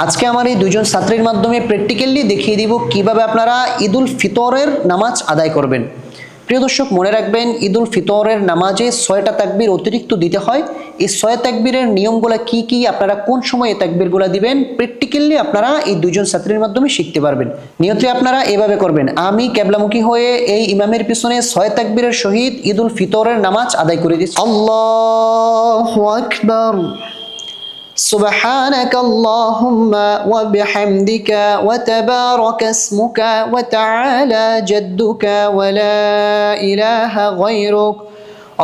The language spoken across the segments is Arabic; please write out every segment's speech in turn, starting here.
আজকে আমার এই দুইজন ছাত্রীর মাধ্যমে প্র্যাকটিক্যালি দেখিয়ে দিব কিভাবে আপনারা ঈদুল ফিতরের নামাজ আদায় করবেন। প্রিয় দর্শক, মনে রাখবেন ঈদুল ফিতরের নামাজে 6টা তাকবীর অতিরিক্ত দিতে হয়। এই 6 তাকবীরের নিয়মগুলো কি কি, আপনারা কোন সময় এই তাকবীরগুলো দিবেন, প্র্যাকটিক্যালি আপনারা এই দুইজন ছাত্রীর মাধ্যমে শিখতে পারবেন। নিয়তটি আপনারা এভাবে করবেন: আমি কিবলামুখী হয়ে এই ইমামের পিছনে 6 তাকবীরের সহিত ঈদুল ফিতরের নামাজ আদায় করে দিচ্ছি। আল্লাহু আকবার। سبحانك اللهم وبحمدك وتبارك اسمك وتعالى جدك ولا إله غيرك।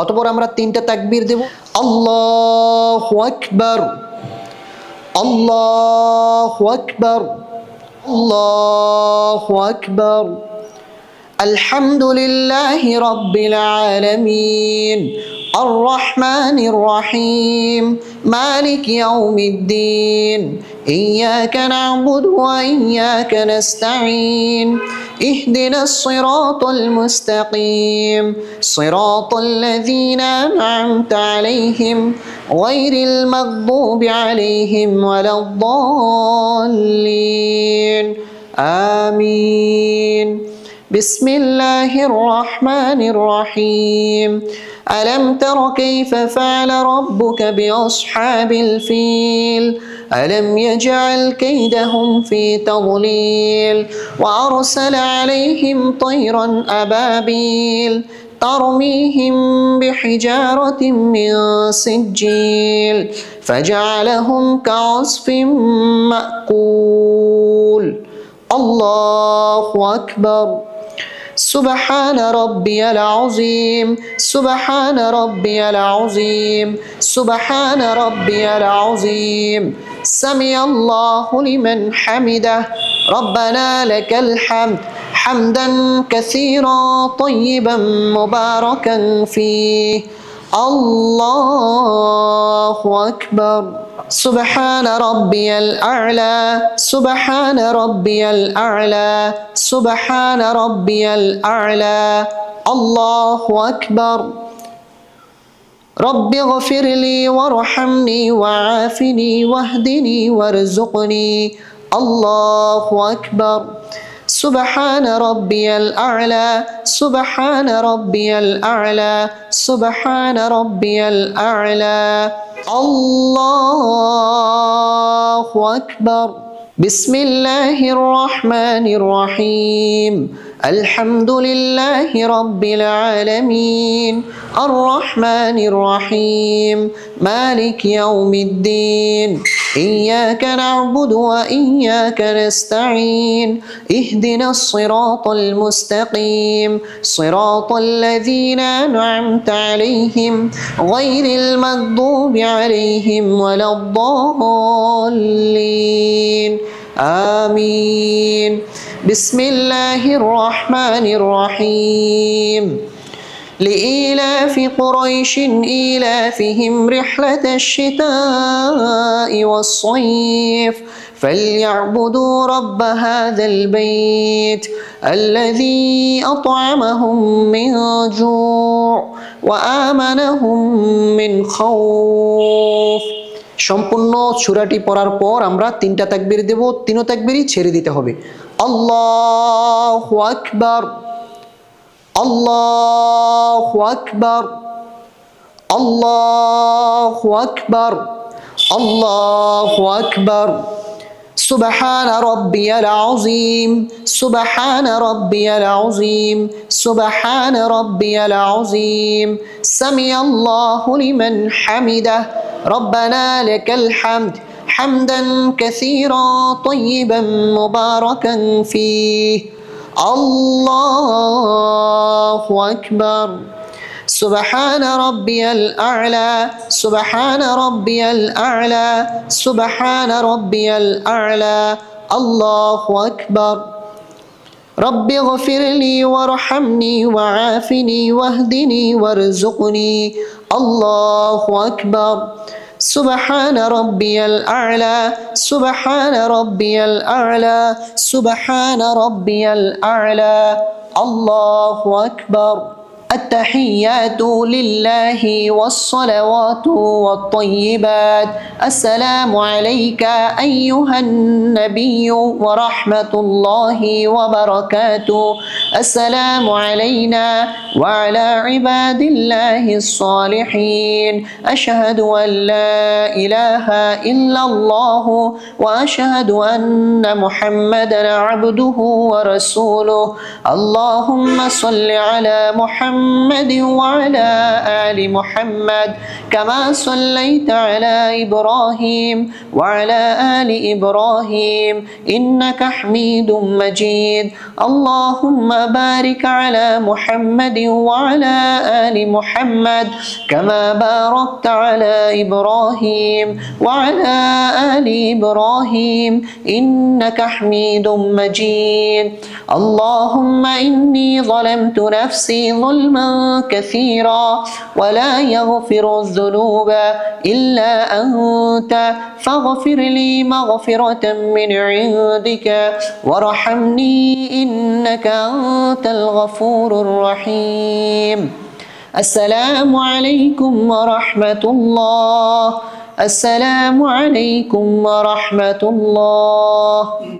অতঃপর আমরা 3টা তাকবীর দেব। আল্লাহু আকবার, আল্লাহু আকবার, আল্লাহু আকবার। আলহামদুলিল্লাহি রাব্বিল আলামিন الرحمن الرحيم مالك يوم الدين إياك نعبد وإياك نستعين اهدنا الصراط المستقيم صراط الذين أنعمت عليهم غير المغضوب عليهم ولا الضالين آمين بسم الله الرحمن الرحيم ألم تر كيف فعل ربك بأصحاب الفيل ألم يجعل كيدهم في تضليل وأرسل عليهم طيرا أبابيل ترميهم بحجارة من سجيل فجعلهم كعصف مأكول الله أكبر سبحان ربي العظيم سبحان ربي العظيم سبحان ربي العظيم سمع الله لمن حمده ربنا لك الحمد حمدا كثيرا طيبا مباركا فيه الله أكبر سبحان ربي الأعلى سبحان ربي الأعلى سبحان ربي الأعلى الله أكبر رب اغفر لي وارحمني وعافني واهدني وارزقني الله أكبر سبحان ربي الأعلى سبحان ربي الأعلى سبحان ربي الأعلى الله أكبر بسم الله الرحمن الرحيم الحمد لله رب العالمين الرحمن الرحيم مالك يوم الدين إياك نعبد وإياك نستعين اهدنا الصراط المستقيم صراط الذين أنعمت عليهم غير المغضوب عليهم ولا الضالين آمين بسم الله الرحمن الرحيم لإيلاف قريش إيلافهم رحلة الشتاء والصيف فليعبدوا رب هذا البيت الذي أطعمهم من جوع وآمنهم من خوف। সম্পূর্ণ সূরাটি পড়ার পর আমরা 3টা তাকবীর দেব, 3 তাকবীরই ছেড়ে দিতে হবে। আল্লাহু আকবার আল্লাহু আকবার আল্লাহু আকবার আল্লাহু আকবার سبحان ربي العظيم سبحان ربي العظيم سبحان ربي العظيم سمع الله لمن حمده ربنا لك الحمد حمدا كثيرا طيبا مباركا فيه الله أكبر سبحان ربي الأعلى سبحان ربي الأعلى سبحان ربي الأعلى الله أكبر رب اغفر لي وارحمني وعافني واهدني وارزقني الله أكبر سبحان ربي الأعلى سبحان ربي الأعلى سبحان ربي الأعلى الله أكبر التحيات لله والصلوات والطيبات السلام عليك أيها النبي ورحمة الله وبركاته السلام علينا وعلى عباد الله الصالحين أشهد أن لا إله إلا الله وأشهد أن محمدا عبده ورسوله اللهم صل على محمد وعلى آل محمد كما صليت على إبراهيم وعلى آل إبراهيم إنك حميد مجيد اللهم بارك على محمد وعلى آل محمد كما باركت على إبراهيم وعلى آل إبراهيم إنك حميد مجيد اللهم إني ظلمت نفسي ظلما كثيرا ولا يغفر الذنوب إلا أنت فاغفر لي مغفرة من عندك وارحمني إنك أنت الغفور الرحيم السلام عليكم ورحمة الله السلام عليكم ورحمة الله